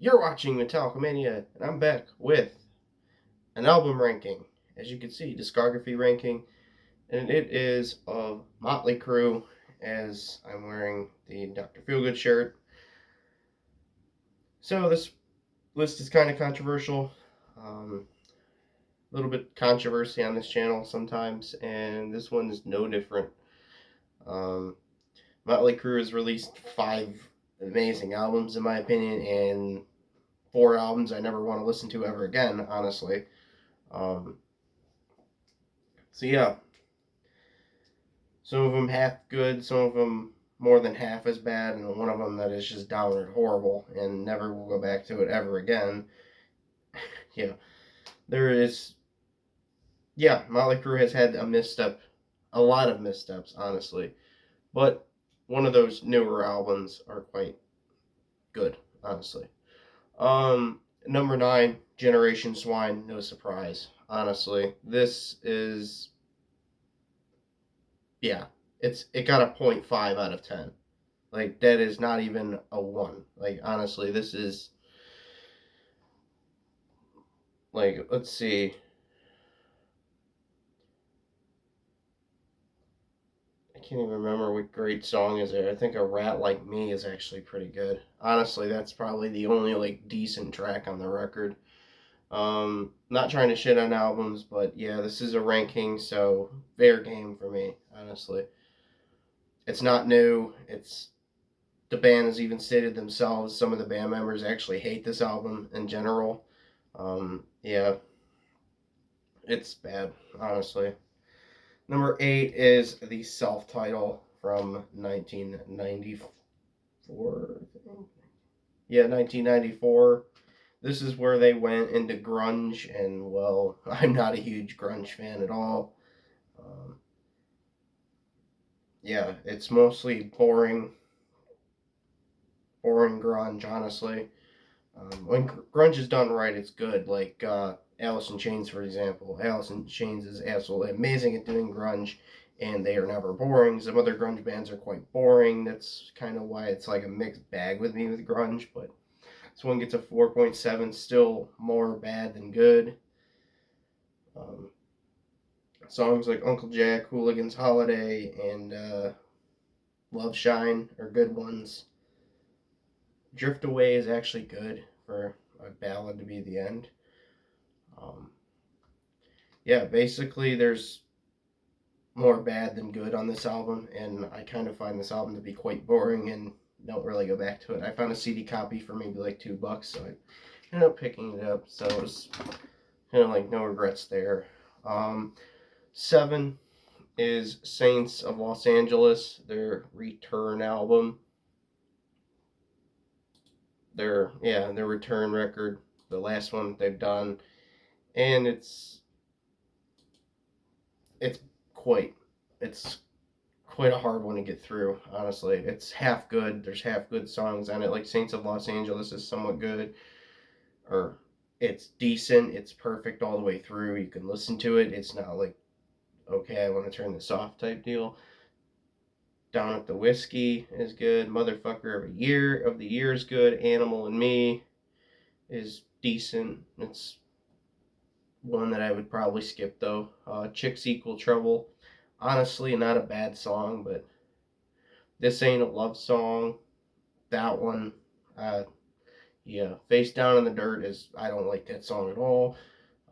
You're watching Metallica Mania, and I'm back with an album ranking. As you can see, discography ranking, and it is of Motley Crue, as I'm wearing the Dr. Feelgood shirt. So this list is kind of controversial. A little bit controversy on this channel sometimes, and this one is no different. Um, Motley Crue has released 5 amazing albums, in my opinion, and 4 albums I never want to listen to ever again, honestly. Um, so yeah, some of them half good, some of them more than half as bad, and one of them that is just downright horrible and never will go back to it ever again. Yeah, there is. Yeah, Motley Crue has had a misstep, a lot of missteps, honestly, but one of those newer albums are quite good, honestly. Number 9, Generation Swine, no surprise, honestly. This is, yeah, it got a .5 out of 10. Like, that is not even a 1. Like, honestly, this is, like, let's see. I can't even remember what great song is there. I think A Rat Like Me is actually pretty good. Honestly, that's probably the only, like, decent track on the record. Not trying to shit on albums, but yeah, this is a ranking, so fair game for me, honestly. It's not new. The band has even stated themselves, some of the band members actually hate this album in general. Yeah, it's bad, honestly. Number 8 is the self title from 1994. Yeah, 1994. This is where they went into grunge, and well, I'm not a huge grunge fan at all. Um, yeah, it's mostly boring grunge, honestly. When grunge is done right, it's good. Like Alice in Chains, for example. Alice in Chains is absolutely amazing at doing grunge, and they are never boring. Some other grunge bands are quite boring. That's kind of why it's like a mixed bag with me with grunge. But this one gets a 4.7, still more bad than good. Um, Songs like Uncle Jack, Hooligan's Holiday, and Love Shine are good ones. Drift Away is actually good for a ballad to be the end. Um, yeah, basically, there's more bad than good on this album, and I kind of find this album to be quite boring and don't really go back to it. I found a CD copy for maybe like $2, so I ended up picking it up, so it was kind of like no regrets there. 7 is Saints of Los Angeles, their return album. Their return record, the last one they've done, and it's quite it's quite a hard one to get through. Honestly, it's half good. There's half good songs on it. Like Saints of Los Angeles is somewhat good, or it's decent. It's perfect all the way through. You can listen to it. It's not like okay, I want to turn this off type deal. Down at the Whiskey is good. Motherfucker of the Year is good. Animal and Me is decent. It's one that I would probably skip though. Chicks Equal Trouble. Honestly, not a bad song, but This Ain't a Love Song. That one, uh, yeah. Face Down in the Dirt is, I don't like that song at all.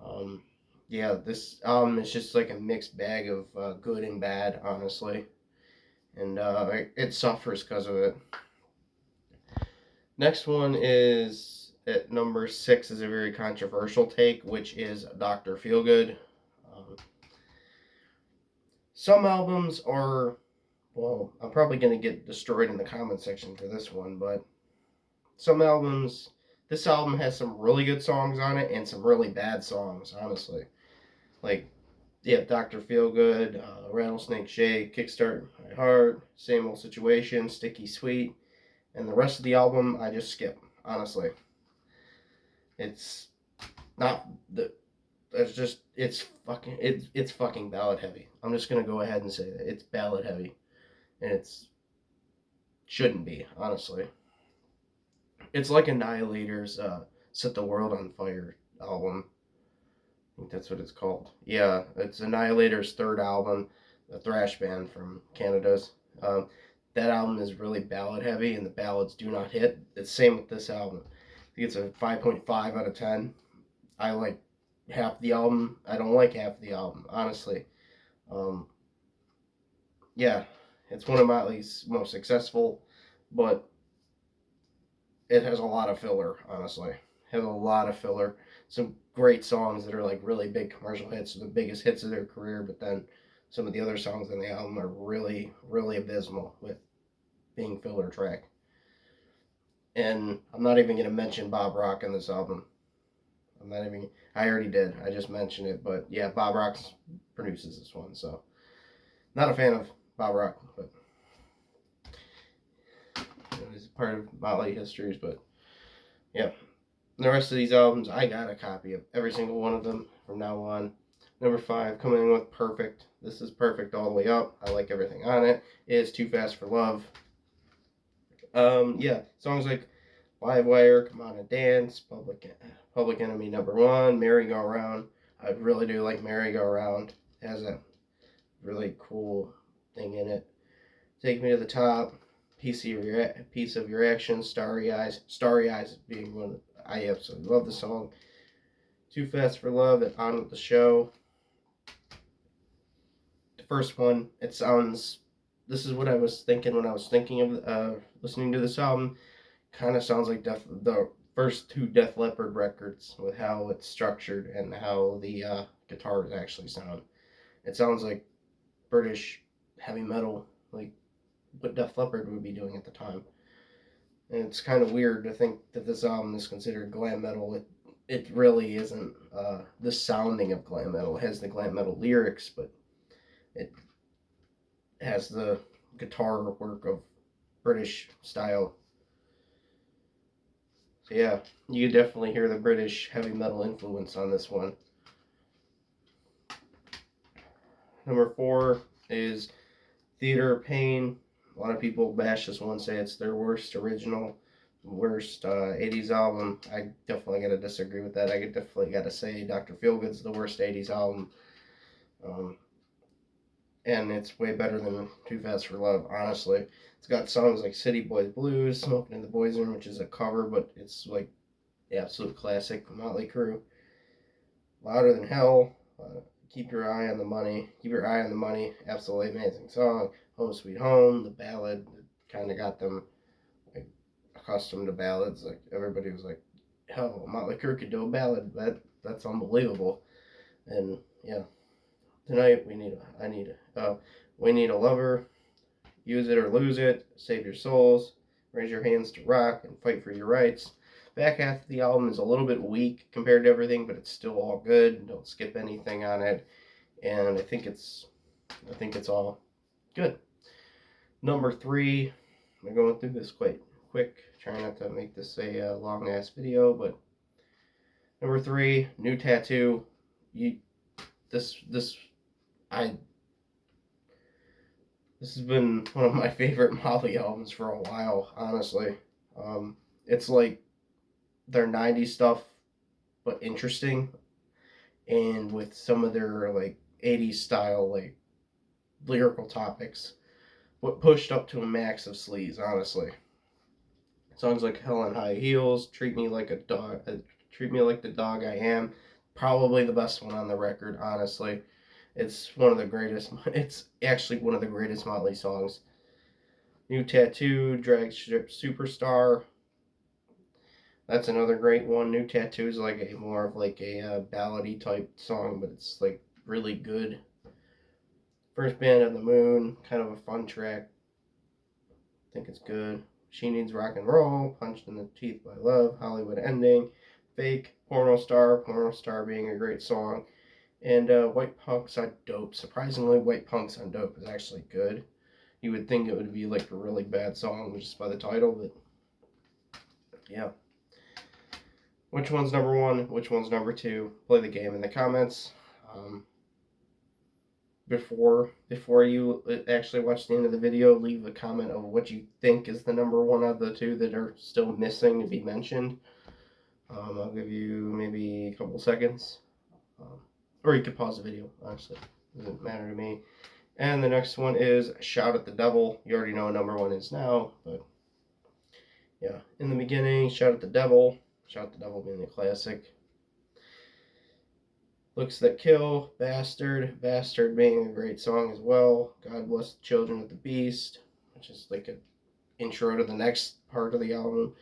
Um, yeah, this album is just like a mixed bag of good and bad, honestly. And it suffers because of it. Next one is at number 6 is a very controversial take, which is Dr. Feelgood. Um, some albums are, well, I'm probably going to get destroyed in the comment section for this one, but some albums, this album has some really good songs on it and some really bad songs, honestly. Like, yeah, Dr. Feelgood, Rattlesnake Shake, Kickstart My Heart, Same Old Situation, Sticky Sweet, and the rest of the album I just skip, honestly. It's not the it's fucking ballad heavy. I'm just gonna go ahead and say that it's ballad heavy, and it's shouldn't be honestly. It's like Annihilator's Set the World on Fire album. I think that's what it's called. Yeah, it's Annihilator's third album, a thrash band from Canada's. Um, that album is really ballad heavy, and the ballads do not hit. It's same with this album. I think it's a 5.5 out of 10. I like half the album. I don't like half the album, honestly. Um, yeah, it's one of Motley's most successful, but it has a lot of filler, honestly. It has a lot of filler. Some great songs that are like really big commercial hits, the biggest hits of their career, but then some of the other songs on the album are really, really abysmal with being filler track. And I'm not even going to mention Bob Rock in this album. I'm not even, I already did. I just mentioned it, but yeah, Bob Rock produces this one, so not a fan of Bob Rock, but he's part of Motley Histories, but yeah. The rest of these albums, I got a copy of every single one of them from now on. Number 5, coming in with Perfect. This is perfect all the way up. I like everything on it. It is Too Fast for Love. Yeah, songs like Live Wire, Come On and Dance, Public Enemy Number 1, Merry Go Round. I really do like Merry Go Round. It has a really cool thing in it. Take Me to the Top, Piece of Your Action, Starry Eyes. Starry Eyes being one of, I absolutely love the song. Too Fast for Love and On With the Show. The first one, it sounds, this is what I was thinking when I was thinking of listening to this album. Kind of sounds like the first 2 Def Leppard records with how it's structured and how the guitars actually sound. It sounds like British heavy metal, like what Def Leppard would be doing at the time. And it's kind of weird to think that this album is considered glam metal. It really isn't the sounding of glam metal. It has the glam metal lyrics, but it has the guitar work of British style. So yeah, you can definitely hear the British heavy metal influence on this one. Number 4 is Theater of Pain. A lot of people bash this one, say it's their worst original, worst 80s album. I definitely gotta disagree with that. I definitely gotta say Dr. Feelgood's the worst 80s album. And it's way better than Too Fast for Love, honestly. It's got songs like City Boys Blues, Smoking in the Boys Room, which is a cover, but it's like the absolute classic Motley Crue. Louder Than Hell, Keep Your Eye on the Money. Keep Your Eye on the Money, absolutely amazing song. Home Sweet Home, the ballad, kind of got them like accustomed to ballads. Like everybody was like, hell, Motley Crue could do a ballad. That's unbelievable. And yeah, tonight we need a lover. Use It or Lose It. Save Your Souls. Raise Your Hands to Rock and Fight for Your Rights. Back half of the album is a little bit weak compared to everything, but it's still all good. Don't skip anything on it, and I think it's all good. Number 3, I'm going through this quite quick. Trying not to make this a long ass video, but number 3, New Tattoo. This has been one of my favorite Motley albums for a while, honestly. It's like their 90s stuff, but interesting, and with some of their like 80s style like lyrical topics, but pushed up to a max of sleaze, honestly. Songs like Hell on High Heels, Treat Me Like a Dog, Treat Me Like the Dog I Am, probably the best one on the record, honestly. It's one of the greatest, it's actually one of the greatest Motley songs. New Tattoo, Drag Strip Superstar, that's another great one. New Tattoo is like a more of like a ballady type song, but it's like really good. First Band on the Moon, kind of a fun track. I think it's good. She Needs Rock and Roll, Punched in the Teeth by Love, Hollywood Ending, Fake, Porno Star being a great song, and White Punks on Dope. Surprisingly, White Punks on Dope is actually good. You would think it would be like a really bad song just by the title, but yeah. Which one's number 1? Which one's number 2? Play the game in the comments. before you actually watch the end of the video, leave a comment of what you think is the number one of the two that are still missing to be mentioned. I'll give you maybe a couple seconds, or you could pause the video. Honestly, doesn't matter to me. And the next one is "Shout at the Devil." You already know what number one is now, but yeah, in the beginning, "Shout at the Devil." "Shout at the Devil" being the classic. "Looks That Kill," "Bastard." "Bastard" being a great song as well. "God Bless the Children of the Beast," which is like an intro to the next part of the album.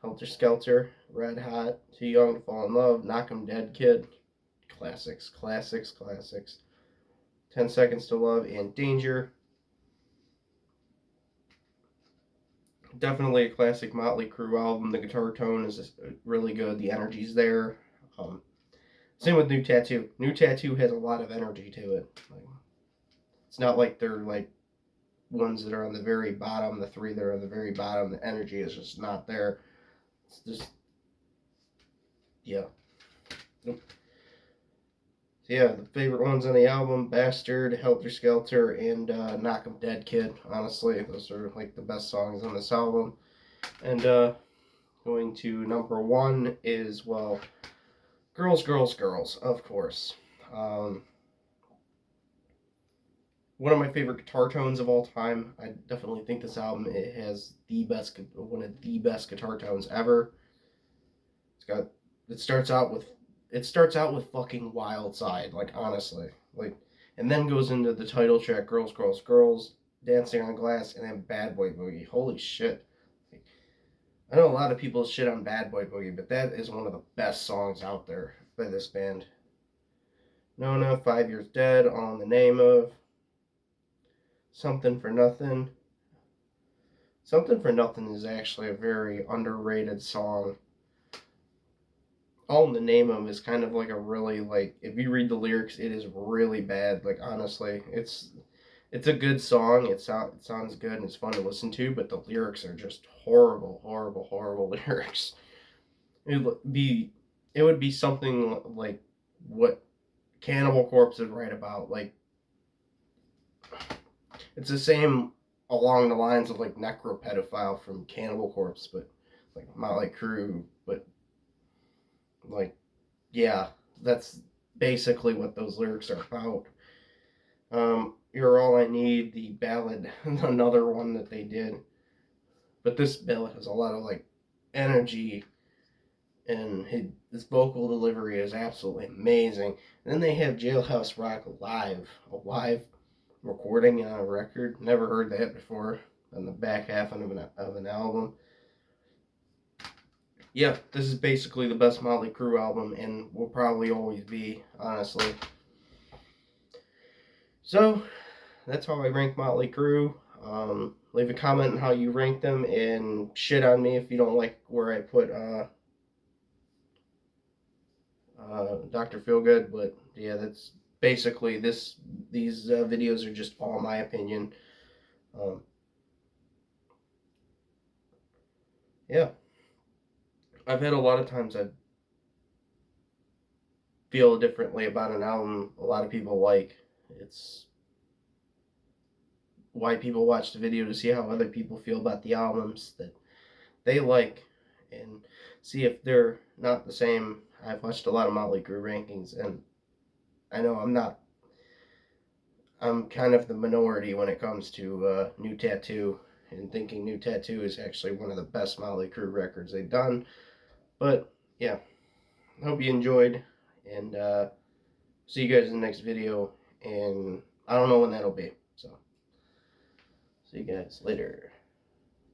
"Helter Skelter," "Red Hot," "Too Young to Fall in Love," "Knock 'Em Dead Kid." Classics, classics, classics. 10 Seconds to Love and "Danger." Definitely a classic Motley Crue album. The guitar tone is really good. The energy's there. Same with New Tattoo. New Tattoo has a lot of energy to it. It's not like they're like ones that are on the very bottom, the three that are on the very bottom. The energy is just not there. It's just, yeah. So yeah, the favorite ones on the album: "Bastard," "Helter Skelter," and "Knock 'Em Dead Kid." Honestly, those are like the best songs on this album. And going to number one is, well, "Girls, Girls, Girls," of course. One of my favorite guitar tones of all time. I definitely think this album, it has one of the best guitar tones ever. It starts out with fucking "Wild Side," like, honestly, like, and then goes into the title track, "Girls, Girls, Girls," "Dancing on Glass," and then "Bad Boy Boogie." Holy shit! I know a lot of people shit on "Bad Boy Boogie," but that is one of the best songs out there by this band. "Nona," "5 Years Dead," "All in the Name of," "Something for Nothing." "Something for Nothing" is actually a very underrated song. "All in the Name of" is kind of like a really, like, if you read the lyrics, it is really bad. Like, honestly, it's a good song. It sounds good and it's fun to listen to, but the lyrics are just horrible, horrible, horrible lyrics. It would be something like what Cannibal Corpse would write about. Like, it's the same along the lines of like Necropedophile from Cannibal Corpse, but like Motley Crue. But like, yeah, that's basically what those lyrics are about. "You're All I Need," the ballad, another one that they did. But this ballad has a lot of like energy, and his vocal delivery is absolutely amazing. And then they have "Jailhouse Rock" live, a live recording on a record. Never heard that before on the back half of an album. Yeah, this is basically the best Motley Crue album, and will probably always be, honestly. So, that's how I rank Motley Crue. Leave a comment on how you rank them, and shit on me if you don't like where I put Dr. Feelgood. But yeah, that's basically this. These videos are just all my opinion. Yeah, I've had a lot of times I feel differently about an album a lot of people like. It's why people watch the video, to see how other people feel about the albums that they like and see if they're not the same. I've watched a lot of Motley Crue rankings, and I know I'm kind of the minority when it comes to New Tattoo, and thinking New Tattoo is actually one of the best Motley Crue records they've done. But yeah, I hope you enjoyed, and see you guys in the next video, and I don't know when that'll be, so see you guys later.